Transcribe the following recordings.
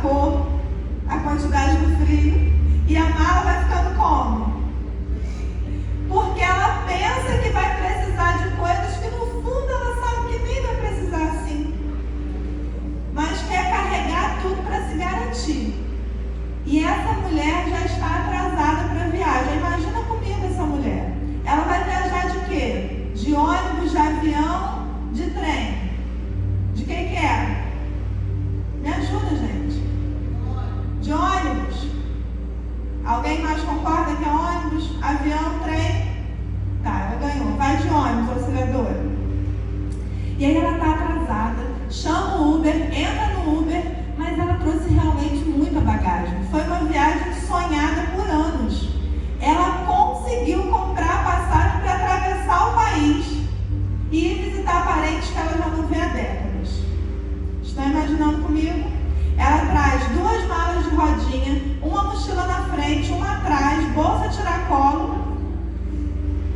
cor, a quantidade do frio, e a mala vai ficando como? Porque ela pensa que vai precisar de coisas que no fundo ela sabe que nem vai precisar assim. Mas quer carregar tudo para se garantir. E essa mulher já está atrasada para a viagem. Imagina comigo essa mulher. Ela vai viajar de quê? De ônibus, de avião, de trem. De quem que é? Me ajuda, gente. De ônibus. Alguém mais concorda que é ônibus, avião, trem? Tá, ela ganhou. Vai de ônibus, auxiliadora. E aí ela está atrasada, chama o Uber, entra no Uber, mas ela trouxe realmente muita bagagem. Foi uma viagem sonhada por anos. Ela conseguiu comprar passagem para atravessar o país e ir visitar parentes que ela já não vê há décadas. Estão imaginando comigo? Ela traz 2 malas de rodinha, uma mochila na frente, uma atrás, bolsa tiracolo,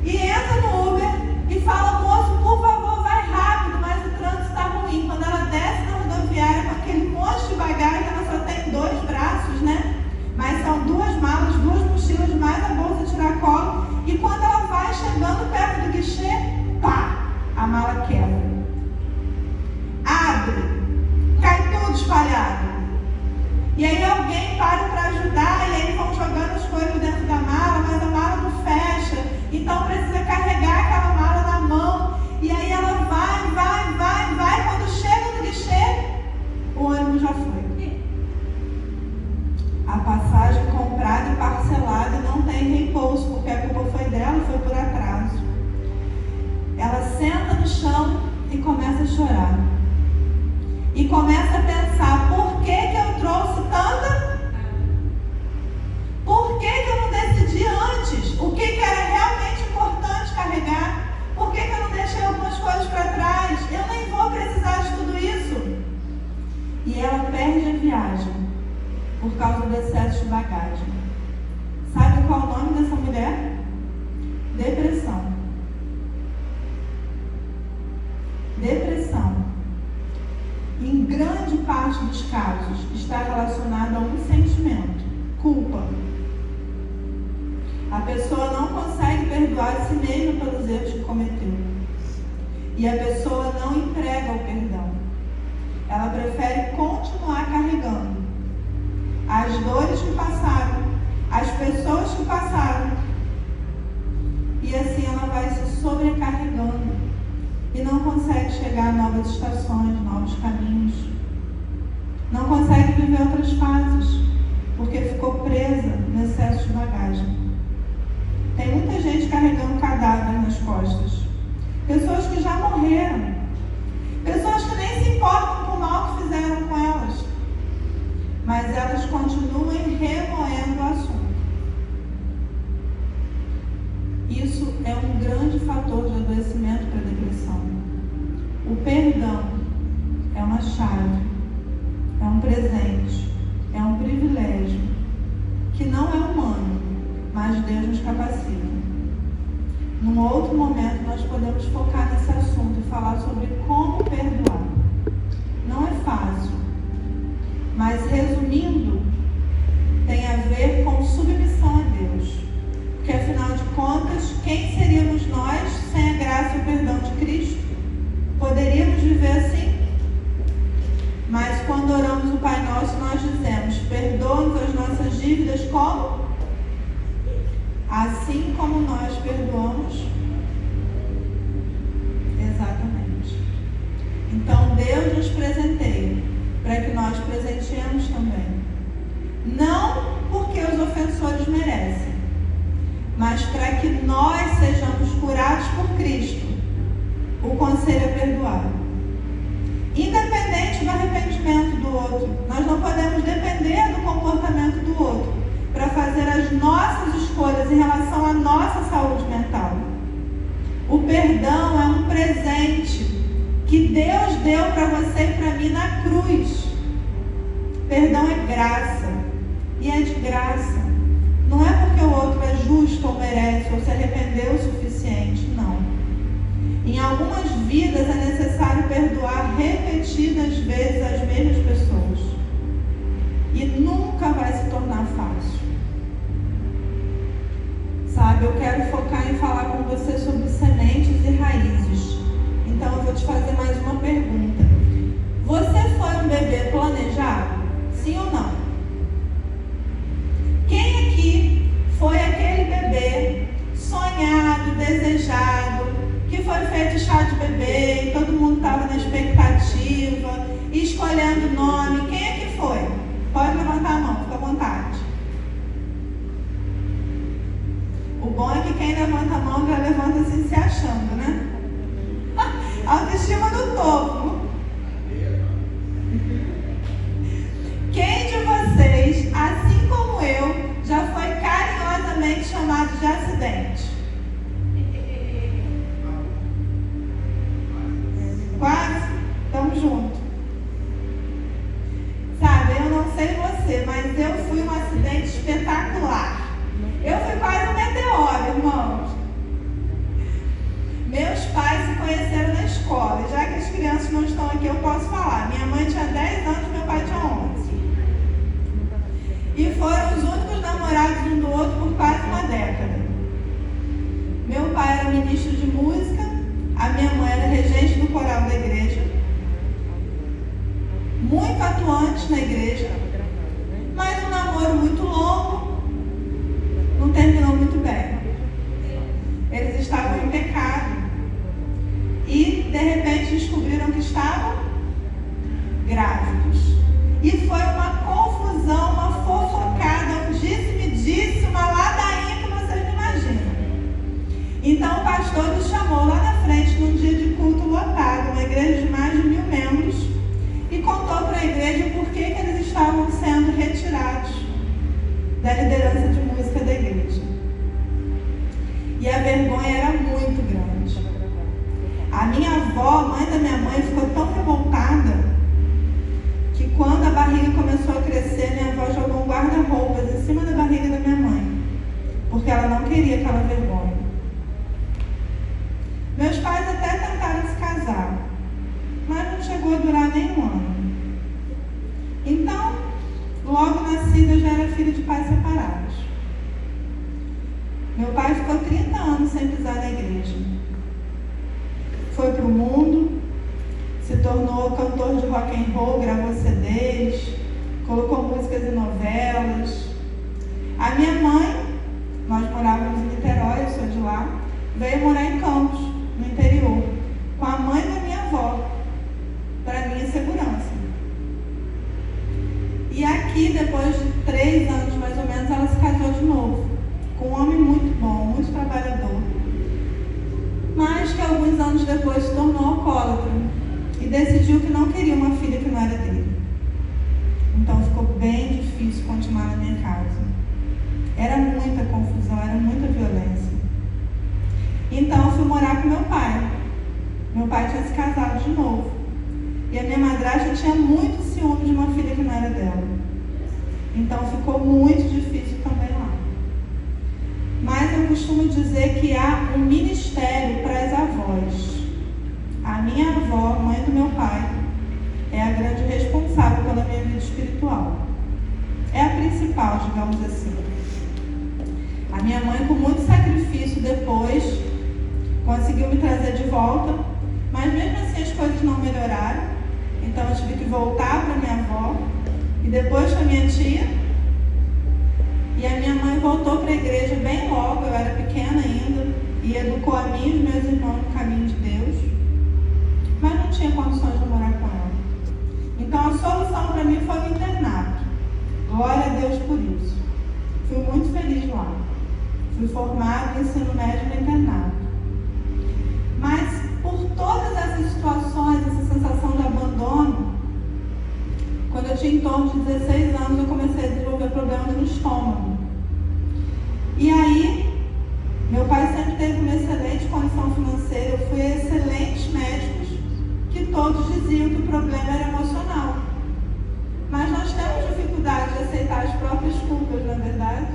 e entra no Uber e fala: moço, por favor, vai rápido, mas o trânsito está ruim. Quando ela desce na rodoviária com aquele monte de bagagem, ela só tem 2 braços, né? Mas são 2 malas, 2 mochilas, mais a bolsa tiracolo, e quando ela vai chegando perto do guichê, pá, a mala quebra. Abre, cai tudo espalhado. E aí alguém para ajudar, e aí vão jogando as coisas dentro da mala, mas a mala não fecha, então precisa carregar aquela mala na mão, e aí ela vai, quando chega no guichê, o ônibus já foi. A passagem comprada e parcelada não tem reembolso, porque a culpa foi dela, foi por atraso. Ela senta no chão e começa a chorar. E começa a pensar: por que eu trouxe tanta? Por que eu não decidi antes? O que era realmente importante carregar? Por que eu não deixei algumas coisas para trás? Eu nem vou precisar de tudo isso. E ela perde a viagem por causa do excesso de bagagem. Sabe qual é o nome dessa mulher? Depressão. Depressão, em grande parte dos casos, está relacionada a um sentimento: culpa. A pessoa não consegue perdoar a si mesma pelos erros que cometeu. E a pessoa não entrega o perdão. Ela prefere continuar carregando as dores que passaram, as pessoas que passaram. E assim ela vai se sobrecarregando e não consegue chegar a novas estações, novos caminhos. Não consegue viver outras fases, porque ficou presa no excesso de bagagem. Tem muita gente carregando cadáver nas costas. Pessoas que já morreram. Pessoas que nem se importam com o mal que fizeram com elas. Mas elas continuam remoendo o assunto. Isso é um grande fator de adoecimento para a depressão. O perdão é uma chave, é um presente, é um privilégio que não é humano, mas Deus nos capacita. Num outro momento nós podemos focar nesse assunto e falar sobre como perdoar. Não é fácil, mas resumindo, tem a ver com submissão a Deus. Porque afinal de contas, quem seríamos nós sem a graça e o perdão de Cristo? Poderíamos viver assim? Mas quando oramos o Pai Nosso, nós dizemos: perdoa-nos as nossas dívidas como? Assim como nós perdoamos. Exatamente. Então Deus nos presenteia para que nós presenteemos também. Não porque os ofensores merecem, mas para que nós sejamos curados por Cristo. O conselho é perdoar. Independente do arrependimento do outro. Nós não podemos depender do comportamento do outro para fazer as nossas escolhas em relação à nossa saúde mental. O perdão é um presente que Deus deu para você e para mim na cruz. Perdão é graça. E é de graça. Não é porque o outro é justo ou merece ou se arrependeu o suficiente. Não. Em algumas vidas é necessário perdoar repetidas vezes as mesmas pessoas. fácil. Sabe, eu quero focar em falar com você sobre sementes e raízes. Então eu vou te fazer mais uma pergunta. Você foi um bebê planejado? Sim ou não? Quem aqui foi aquele bebê sonhado, desejado, que foi feito chá de bebê e todo mundo estava na expectativa, escolhendo o nome? Quem é que foi? Pode levantar a mão, fica à vontade. O bom é que quem levanta a mão já levanta assim se achando, né? Autoestima do topo. Quem de vocês, assim como eu, já foi carinhosamente chamado de acidente? Quase? Tamo junto. Sabe, eu não sei você, mas eu fui um acidente espetacular. Eu fui quase um meteoro, irmãos. Meus pais se conheceram na escola. E já que as crianças não estão aqui, eu posso falar. Minha mãe tinha 10 anos, meu pai tinha 11. E foram os únicos namorados um do outro por quase uma década. Meu pai era ministro de música, a minha mãe era regente do coral da igreja. Muito atuante na igreja. Mas um namoro muito longo, não terminou muito bem. Eles estavam em pecado e de repente descobriram que estavam grávidos. E foi uma confusão, uma fofocada, um disse-me-disse, uma ladainha que vocês não imaginam. Então o pastor nos chamou lá na frente num dia de culto lotado, uma igreja de mais de 1000 membros, e contou para a igreja por que eles estavam sendo retirados da liderança de música da igreja. E a vergonha era muito grande. A minha avó, mãe da minha mãe, ficou tão revoltada que quando a barriga começou a crescer, minha avó jogou um guarda-roupas em cima da barriga da minha mãe, porque ela não queria aquela vergonha. Meus pais até tentaram se casar, mas não chegou a durar nem um ano. Então, logo nascida, eu já era filha de pais separados. Meu pai ficou 30 anos sem pisar na igreja. Foi para o mundo, se tornou cantor de rock and roll, gravou CDs, colocou músicas em novelas. A minha mãe, nós morávamos em Niterói, eu sou de lá, veio morar em Campos, no interior, com a mãe da minha avó, para minha segurança. E aqui, depois de 3 anos mais ou menos, ela se casou de novo, com um homem muito bom, muito trabalhador, mas que alguns anos depois se tornou alcoólatra e decidiu que não queria uma filha que não era dele. Então ficou bem difícil continuar na minha casa. Era muita confusão, era muita violência. Então eu fui morar com meu pai. Meu pai tinha se casado de novo. E a minha madrasta tinha muito ciúme de uma filha que não era dela. Então ficou muito difícil também lá. Mas eu costumo dizer que há um ministério para as avós. A minha avó, mãe do meu pai, é a grande responsável pela minha vida espiritual. É a principal, digamos assim. A minha mãe, com muito sacrifício depois, conseguiu me trazer de volta, mas mesmo assim as coisas não melhoraram. Então eu tive que voltar para minha avó e depois para minha tia. E a minha mãe voltou para a igreja bem logo, eu era pequena ainda, e educou a mim e os meus irmãos no caminho de Deus, mas não tinha condições de morar com ela. Então a solução para mim foi o internato. Glória a Deus por isso. Fui muito feliz lá. Fui formada em ensino médio no internato. Mas por todas essas situações, essa sensação de abandono, quando eu tinha em torno de 16 anos, eu comecei a desenvolver problemas no estômago. E aí, meu pai sempre teve uma excelente condição financeira, eu fui a excelentes médicos, que todos diziam que o problema era emocional. Mas nós temos dificuldade de aceitar as próprias culpas, não é verdade?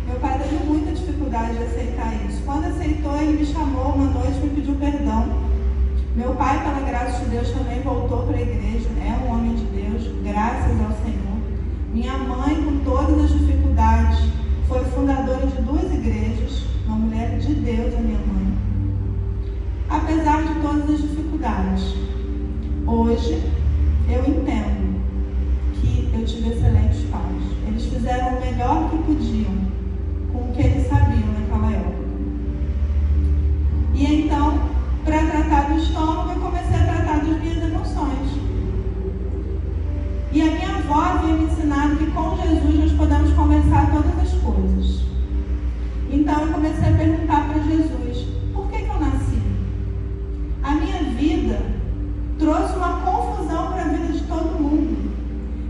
Meu pai teve muita dificuldade de aceitar isso. Quando aceitou, ele me chamou uma noite e me pediu perdão. Meu pai, pela graça de Deus, também voltou para a igreja. É um homem de Deus, graças ao Senhor. Minha mãe, com todas as dificuldades, foi fundadora de 2 igrejas, uma mulher de Deus, a minha mãe. Apesar de todas as dificuldades, hoje eu entendo que eu tive excelentes pais. Eles fizeram o melhor que podiam com o que eles sabiam naquela época. E então, para tratar do estômago, eu comecei a tratar das minhas emoções. E a minha avó havia me ensinado que com Jesus nós podemos conversar todas as coisas. Então eu comecei a perguntar para Jesus, por que eu nasci? A minha vida trouxe uma confusão para a vida de todo mundo.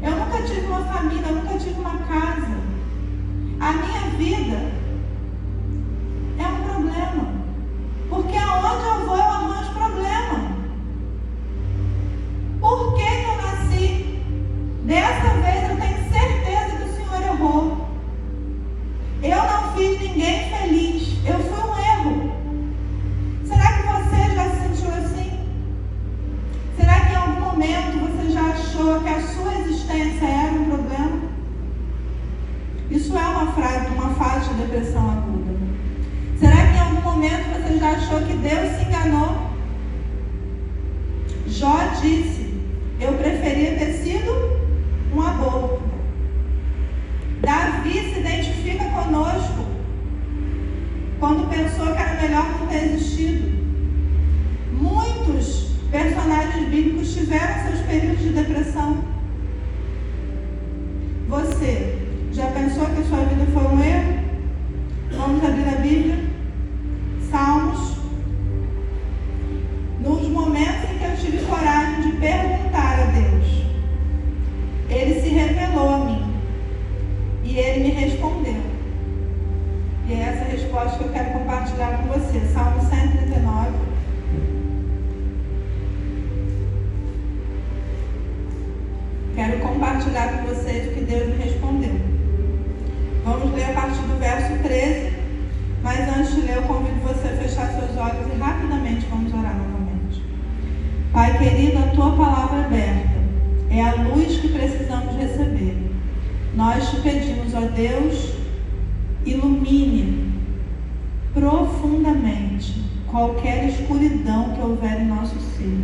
Eu nunca tive uma família, eu nunca tive uma casa. A minha vida é um problema. Porque aonde eu vou, eu arranjo problema. Por que eu nasci? Dessa vez eu tenho certeza que o Senhor errou. Eu não fiz ninguém feliz. Eu fui um erro. Será que você já se sentiu assim? Será que em algum momento você já achou que a sua existência era um problema? Isso é uma fase de depressão aguda. Será que em algum momento você já achou que Deus se enganou? Jó disse, eu preferia ter sido um aborto. Davi se identifica conosco quando pensou que era melhor não ter existido. Muitos personagens bíblicos tiveram seus períodos de depressão. Você já pensou que a sua vida foi um erro? Vamos abrir a Bíblia. Salmos. Nos momentos em que eu tive coragem de perguntar a Deus, Ele se revelou a mim. E Ele me respondeu. E é essa resposta que eu quero compartilhar com você. Salmo 139. Quero compartilhar com vocês o que Deus me respondeu. Vamos ler a partir do verso 13. Mas antes de ler, eu convido você a fechar seus olhos e rapidamente vamos orar novamente. Pai querido, a Tua palavra aberta é a luz que precisamos receber. Nós te pedimos, ó Deus, ilumine profundamente qualquer escuridão que houver em nosso ser.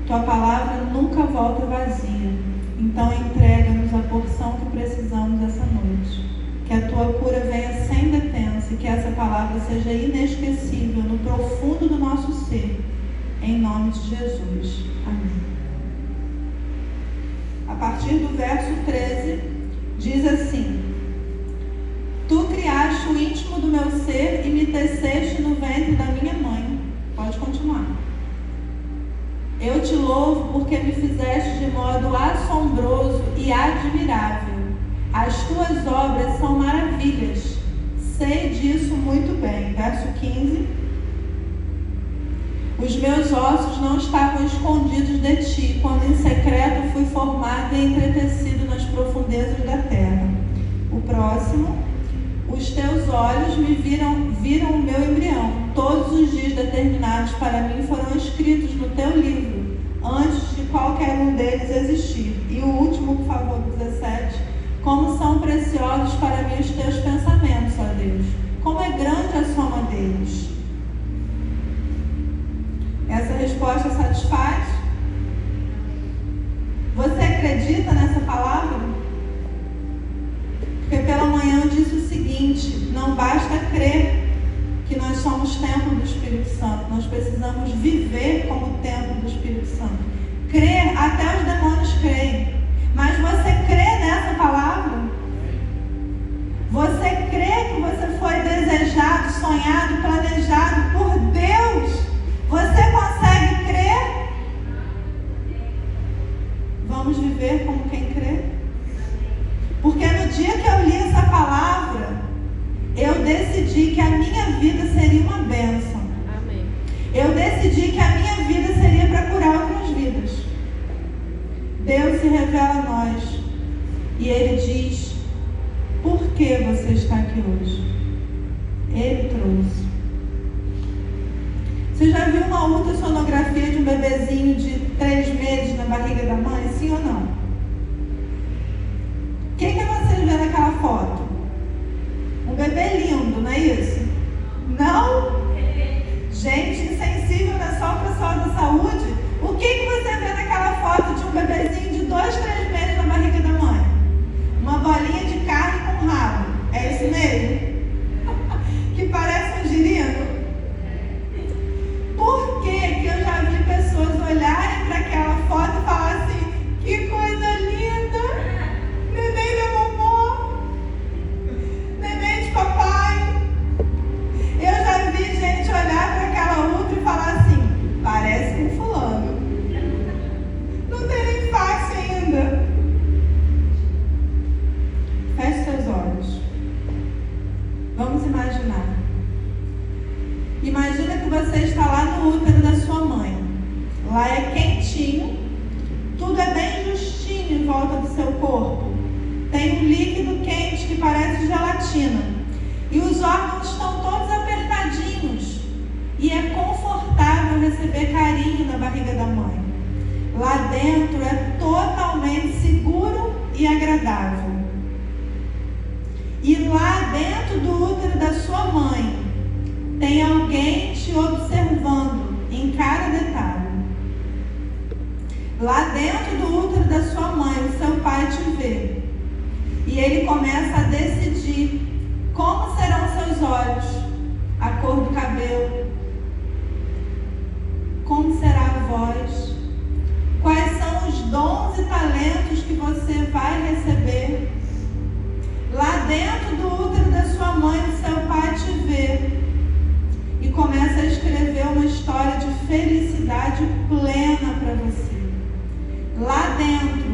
Tua palavra nunca volta vazia, então entrega-nos a porção que precisamos essa noite. Que a Tua cura venha sem detença e que essa palavra seja inesquecível no profundo do nosso ser, em nome de Jesus. Amém. A partir do verso 13, diz assim: Tu criaste o íntimo do meu ser e me teceste no ventre da minha mãe. Pode continuar. Eu te louvo porque me fizeste de modo assombroso e admirável. As tuas obras são maravilhas. Sei disso muito bem. Verso 15. Os meus ossos não estavam escondidos de ti, quando em secreto fui formado e entretecido nas profundezas da terra. O próximo. Os teus olhos me viram o meu embrião. Todos os dias determinados para mim foram escritos no teu livro, antes de qualquer um deles existir. E o último, por favor, 17. Como são preciosos para mim os teus pensamentos, ó Deus. Como é grande a soma deles. Essa resposta satisfaz? Você acredita nessa palavra? Porque pela manhã eu disse o seguinte: não basta crer que nós somos templo do Espírito Santo. Nós precisamos viver como templo do Espírito Santo. Crer, até os demônios creem. Mas você crê nessa palavra? Você crê que você foi desejado, sonhado, planejado por Deus? Você consegue crer? Vamos viver como quem crê? Porque no dia que eu li essa palavra, eu decidi que a minha vida seria uma bênção. Amém. Eu decidi que a minha vida seria para curar outras vidas. Deus se revela a nós e Ele diz: por que você está aqui hoje? Ele trouxe. Você já viu uma ultrassonografia de um bebezinho de 3 meses na barriga da mãe? Sim ou não? quentinho, tudo é bem justinho em volta do seu corpo. Tem um líquido quente que parece gelatina. E os órgãos estão todos apertadinhos. E é confortável receber carinho na barriga da mãe. Lá dentro é totalmente seguro e agradável. E lá dentro do útero da sua mãe, tem alguém te observando em cada detalhe. Lá dentro do útero da sua mãe, o seu pai te vê. E ele começa a decidir como serão seus olhos, a cor do cabelo, como será a voz, quais são os dons e talentos que você vai receber. Lá dentro do útero da sua mãe, o seu pai te vê e começa a escrever uma história de felicidade plena para você. Lá dentro,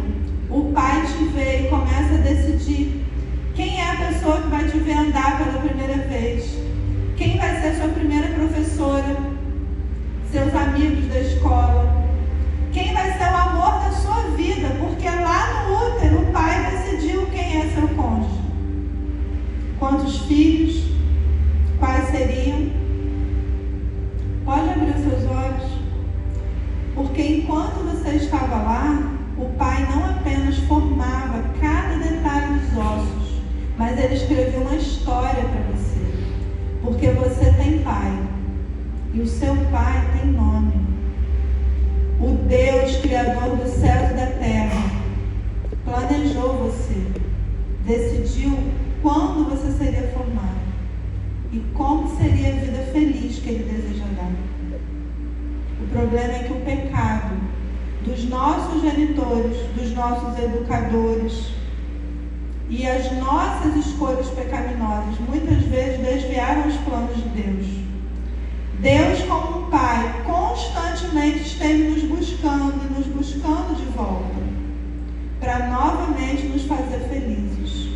o pai te vê e começa a decidir quem é a pessoa que vai te ver andar pela primeira vez, quem vai ser sua primeira professora, seus amigos da escola, quem vai ser o amor da sua vida, porque lá no útero o pai decidiu quem é seu cônjuge. Quantos filhos, quais seriam? Pode abrir os seus olhos, porque enquanto você estava lá, o pai não apenas formava cada detalhe dos ossos, mas ele escreveu uma história para você, porque você tem pai, e o seu pai tem nome. O Deus Criador dos céus e da terra planejou você, decidiu quando você seria formado e como seria a vida feliz que ele deseja dar. O problema é que o pecado dos nossos genitores, dos nossos educadores e as nossas escolhas pecaminosas muitas vezes desviaram os planos de Deus. Deus, como um pai, constantemente esteve nos buscando e nos buscando de volta para novamente nos fazer felizes.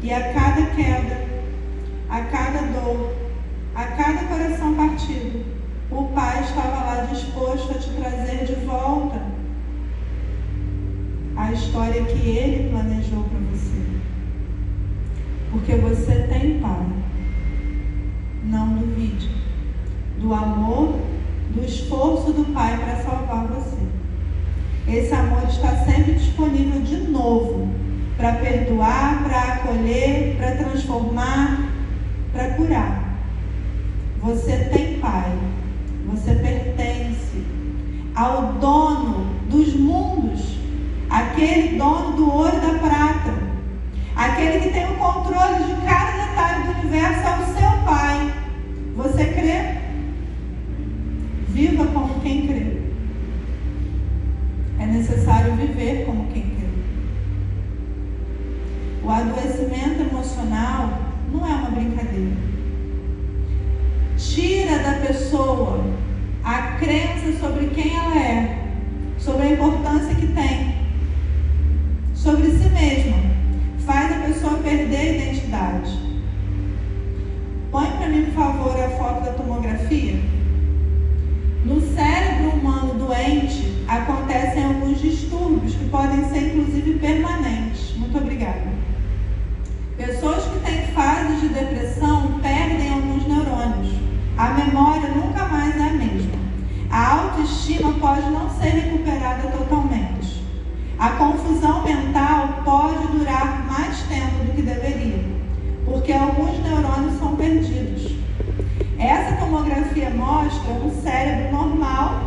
E a cada queda, a cada dor, a cada coração partido, o pai estava lá disposto a te trazer de volta a história que ele planejou para você. Porque você tem pai. Não duvide do amor, do esforço do pai para salvar você. Esse amor está sempre disponível de novo para perdoar, para acolher, para transformar, para curar. Você tem pai. Você pertence ao dono dos mundos, aquele dono do ouro e da prata, aquele que tem o controle de cada detalhe do universo, é o seu pai. Você crê? Viva como quem crê. É necessário viver como quem crê. O adoecimento emocional não é uma brincadeira. Tira da pessoa a crença sobre quem ela é, sobre a importância que tem, sobre si mesma. Faz a pessoa perder a identidade. Põe para mim, por favor, a foto da tomografia. No cérebro humano doente, acontecem alguns distúrbios que podem ser, inclusive, permanentes. Muito obrigada. Pessoas que têm fases de depressão perdem alguns neurônios. A memória nunca mais é a mesma. A autoestima pode não ser recuperada totalmente. A confusão mental pode durar mais tempo do que deveria, porque alguns neurônios são perdidos. Essa tomografia mostra um cérebro normal,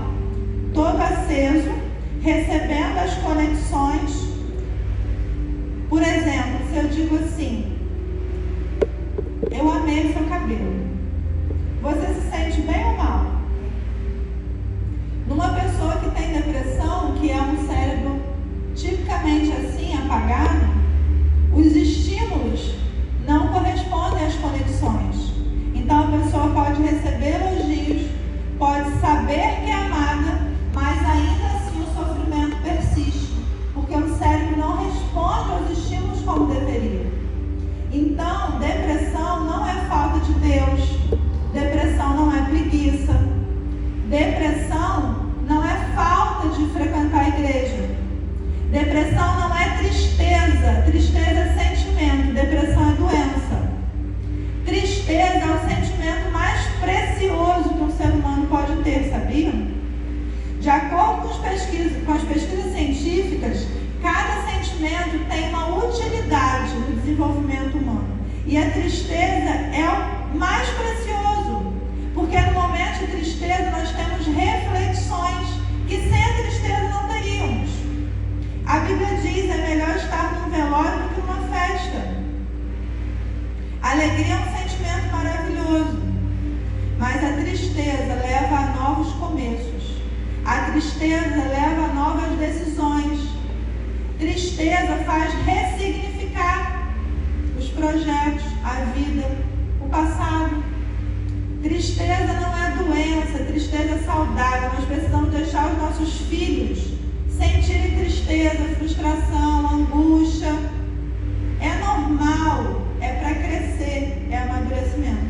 todo aceso, recebendo as conexões. Por exemplo, se eu digo assim: eu amei o seu cabelo, você se sente bem ou mal? Numa pessoa que tem depressão, que é um cérebro tipicamente assim, apagado, os estímulos não correspondem às conexões. Então a pessoa pode receber elogios, pode saber que é amada, mas ainda assim o sofrimento persiste, porque o cérebro não responde aos estímulos como deveria. Depressão não é tristeza. Tristeza é sentimento. Depressão é doença. Tristeza é o sentimento mais precioso que um ser humano pode ter, sabiam? De acordo com as pesquisas científicas, cada sentimento tem uma utilidade no desenvolvimento humano. E a tristeza é o mais precioso, porque no momento de tristeza nós temos reflexões que sem a tristeza não teríamos. A Bíblia diz: é melhor estar num velório do que numa festa. A alegria é um sentimento maravilhoso, mas a tristeza leva a novos começos. A tristeza leva a novas decisões. Tristeza faz ressignificar os projetos, a vida, o passado. Tristeza não é doença, tristeza é saudável. Nós precisamos deixar os nossos filhos sentirem tristeza, frustração, angústia. É normal, é para crescer, é amadurecimento.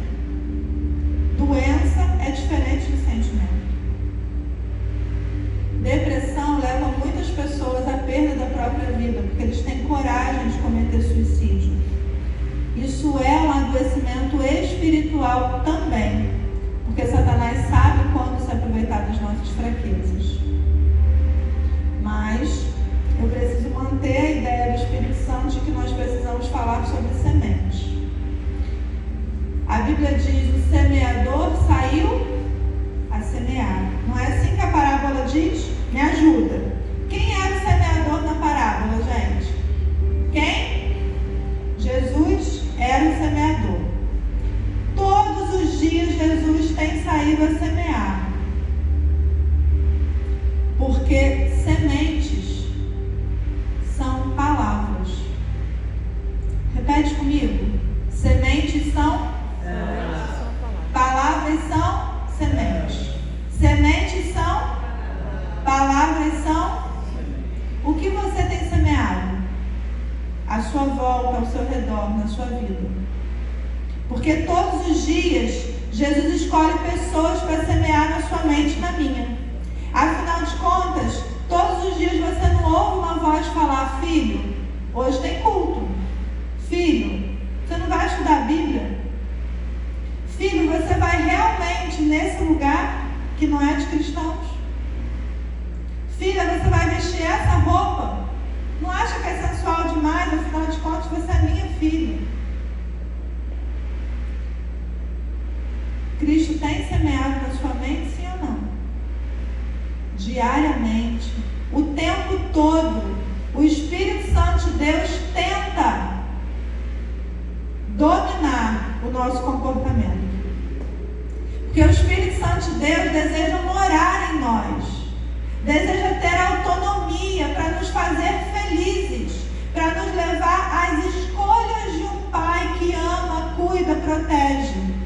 Doença é diferente de sentimento. Depressão leva muitas pessoas à perda da própria vida, porque eles têm coragem de cometer suicídio. Isso é um adoecimento espiritual também, porque Satanás sabe quando se aproveitar das nossas fraquezas. Mas eu preciso manter a ideia do Espírito Santo de que nós precisamos falar sobre semente. A Bíblia diz: o semeador saiu a semear. Não é assim que a parábola diz? Me ajuda. Quem era o semeador na parábola, gente? Quem? Jesus era o semeador. Todos os dias Jesus tem saído a semear. Porque sementes são palavras. Repete comigo. Sementes são? Palavras são sementes. Sementes são? Palavras são? O que você tem semeado? À sua volta, ao seu redor, na sua vida. Porque todos os dias Jesus escolhe pessoas para semear na sua mente e na minha. Afinal de contas, todos os dias você não ouve uma voz falar: filho, hoje tem culto. Filho, você não vai estudar a Bíblia? Filho, você vai realmente nesse lugar que não é de cristãos? Filha, você vai vestir essa roupa? Não acha que é sensual demais? Afinal de contas, você é minha filha. Cristo tem semeado na sua mente, sim ou não? Diariamente, o tempo todo, o Espírito Santo de Deus tenta dominar o nosso comportamento. Porque o Espírito Santo de Deus deseja morar em nós, deseja ter autonomia para nos fazer felizes, para nos levar às escolhas de um Pai que ama, cuida, protege.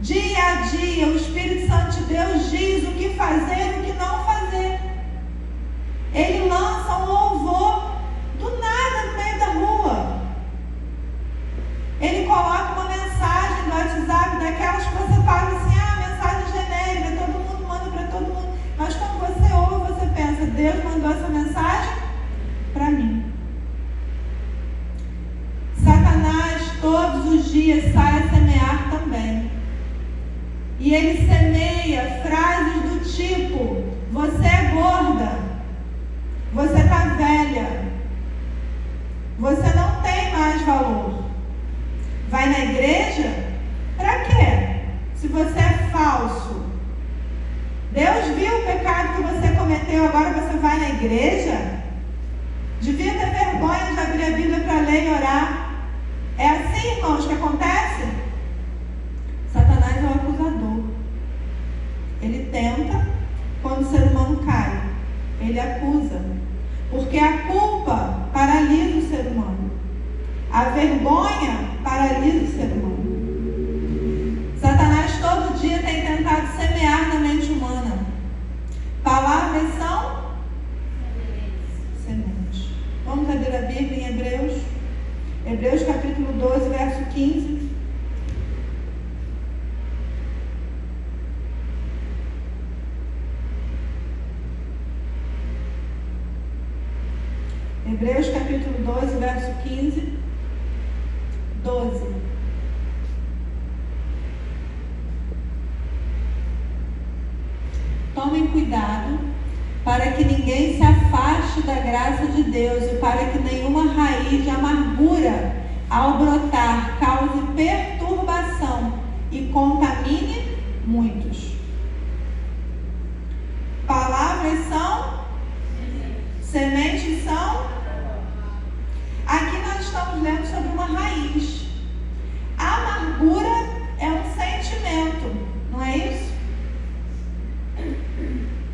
Dia a dia, o Espírito Santo de Deus diz o que fazer e o que não fazer. Ele lança um louvor do nada no meio da rua. Ele coloca uma mensagem no WhatsApp, daquelas que você fala assim: mensagem genérica, todo mundo manda para todo mundo. Mas quando você ouve, você pensa: Deus mandou essa mensagem para mim. Satanás todos os dias sai a semear também. E ele semeia frases do tipo: você é gorda, você está velha, você não tem mais valor. Vai na igreja? Para quê? Se você é falso. Deus viu o pecado que você cometeu, agora você vai na igreja? Devia ter vergonha de abrir a Bíblia para ler e orar. É assim, irmãos, que acontece? Satanás é o acusador. Ele tenta, quando o ser humano cai, ele acusa. Porque a culpa paralisa o ser humano. A vergonha paralisa o ser humano. Satanás todo dia tem tentado semear na mente humana. Palavras são sementes. Vamos abrir a Bíblia em Hebreus. Hebreus capítulo 12, verso 15. Hebreus capítulo 12, verso 15, 12. Tomem cuidado para que ninguém se afaste da graça de Deus e para que nenhuma raiz de amargura, ao brotar, cause perturbação e contamine muitos. Palavras são, sementes são. Aqui nós estamos lendo sobre uma raiz. A amargura é um sentimento, não é isso?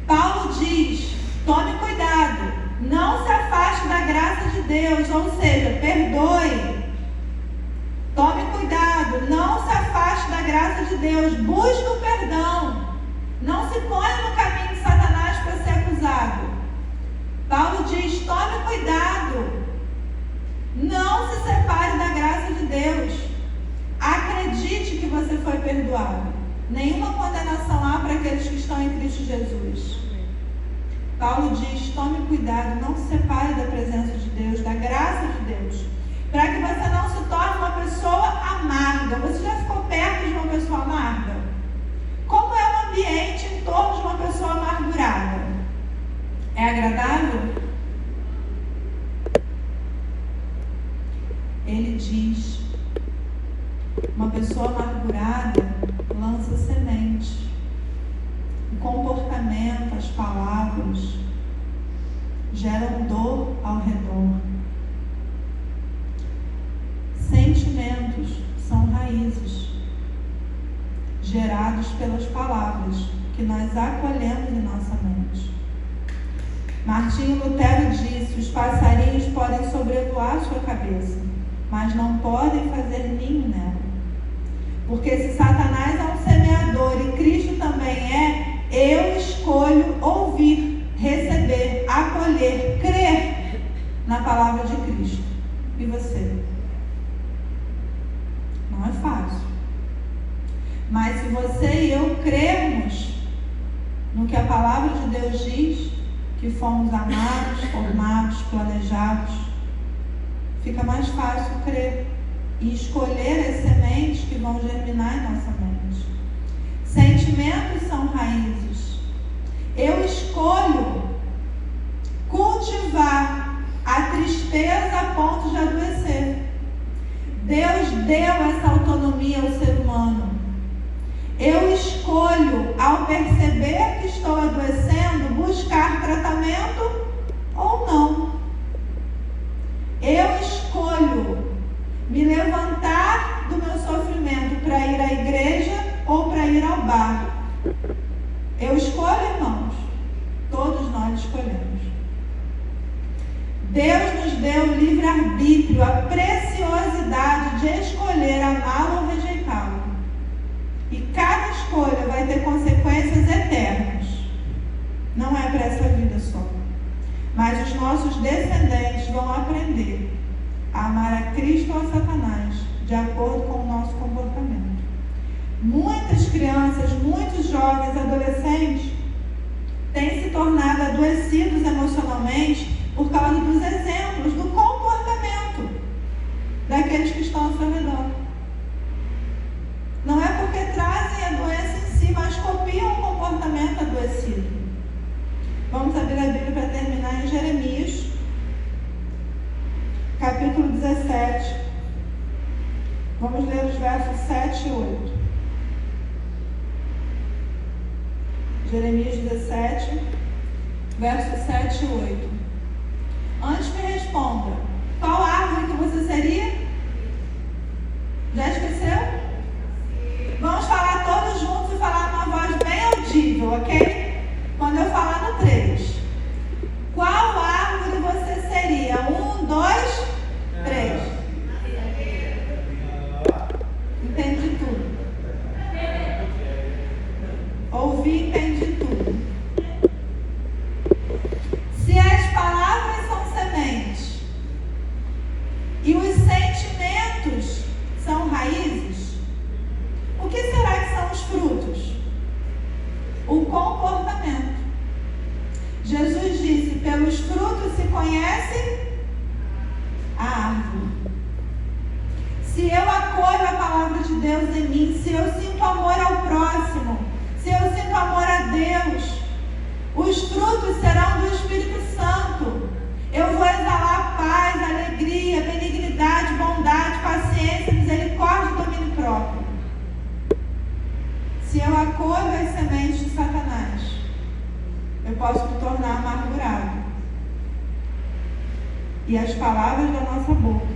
Paulo diz: tome cuidado, não se afaste da graça de Deus, ou seja, perdoe. Tome cuidado, não se afaste da graça de Deus, busque o perdão. Não se ponha no caminho de Satanás para ser acusado. Paulo diz: tome cuidado, não se separe da graça de Deus. Acredite que você foi perdoado. Nenhuma condenação há para aqueles que estão em Cristo Jesus. Paulo diz: tome cuidado, não se separe da presença de Deus, da graça de Deus, para que você não se torne uma pessoa amarga. Você já ficou perto de uma pessoa amarga? Como é o ambiente em torno de uma pessoa amargurada? É agradável? Ele diz: uma pessoa amargurada lança semente. O comportamento, as palavras geram dor ao redor. Sentimentos são raízes gerados pelas palavras que nós acolhemos em nossa mente. Martinho Lutero disse: os passarinhos podem sobrevoar sua cabeça, mas não podem fazer ninho nela. Porque se Satanás é um semeador e Cristo também é, eu escolho ouvir, receber, acolher, crer na palavra de Cristo. E você? Não é fácil. Mas se você e eu crermos no que a palavra de Deus diz, que fomos amados, formados, planejados, fica mais fácil crer e escolher as sementes que vão germinar em nossa mente. Sentimentos são raízes. Eu escolho cultivar a tristeza a ponto de adoecer. Deus deu essa autonomia ao ser humano. Eu escolho, ao perceber que estou adoecendo, buscar tratamento ou não. Eu escolho me levantar do meu sofrimento para ir à igreja ou para ir ao bar. Eu escolho, irmãos. Todos nós escolhemos. Deus nos deu o livre-arbítrio, a preciosidade de escolher amá-lo ou rejeitá-lo. E cada escolha vai ter consequências eternas. Não é para essa vida só. Mas os nossos descendentes vão aprender a amar a Cristo ou a Satanás, de acordo com o nosso comportamento. Muitas crianças, muitos jovens, adolescentes, têm se tornado adoecidos emocionalmente por causa dos exemplos, do comportamento daqueles que estão ao seu redor. Não é porque trazem a doença em si, mas copiam o comportamento adoecido. Vamos abrir a Bíblia para terminar em Jeremias, capítulo 17. Vamos ler os versos 7 e 8. Jeremias 17, versos 7 e 8. Antes me responda, qual árvore que você seria? Já esqueceu? Vamos falar todos juntos e falar numa voz bem audível, ok? Quando eu falar no 3. Qual árvore você seria? 1, 2, 3. Entendi tudo. Ouvi, entendi tudo. Se as palavras são sementes e os sentimentos são raízes, o que será que são os frutos? O comportamento. Jesus disse: pelos frutos se conhecem a árvore. Se eu acolho a palavra de Deus em mim, se eu sinto amor ao próximo, se eu sinto amor a Deus, os frutos serão do Espírito Santo. Eu vou exalar paz, alegria, benignidade, bondade, paciência, misericórdia e domínio próprio. Se eu acolho as sementes de Satanás, eu posso me tornar amargurado. E as palavras da nossa boca,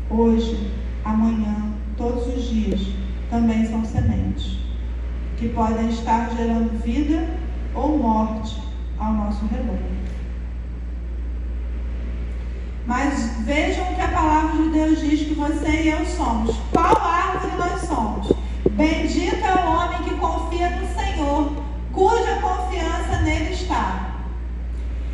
hoje, amanhã, todos os dias, também são sementes, que podem estar gerando vida ou morte ao nosso redor. Mas vejam o que a palavra de Deus diz que você e eu somos. Qual árvore nós somos? Bendito é o homem que confia no Senhor, cuja confiança nele está.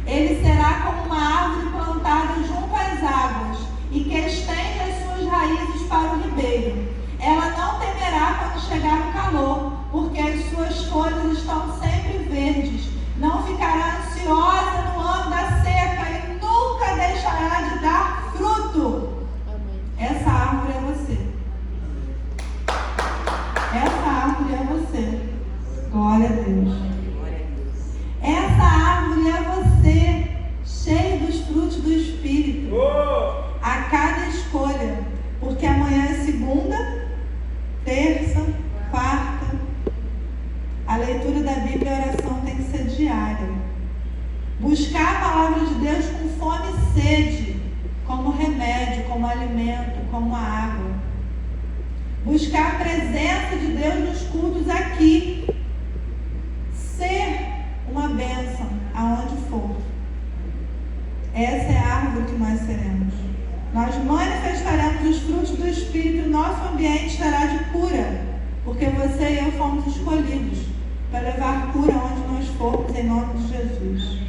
Ele será como uma árvore plantada junto às águas e que estende as suas raízes para o ribeiro. Ela não temerá quando chegar o calor, porque as suas folhas estão sempre verdes. Não ficará ansiosa no ano da seca e nunca deixará de dar fruto. Essa árvore é você. Essa árvore é você. Glória a Deus. Essa árvore é você, cheio dos frutos do Espírito. A cada escolha. Porque amanhã é segunda, terça, quarta. A leitura da Bíblia e a oração tem que ser diária. Buscar a palavra de Deus com fome e sede, como remédio, como alimento, como água. Buscar a presença de Deus nos cultos aqui. Ser uma bênção aonde for. Essa é a árvore que nós seremos. Nós manifestaremos os frutos do Espírito e nosso ambiente estará de cura, porque você e eu fomos escolhidos para levar cura onde nós formos, em nome de Jesus.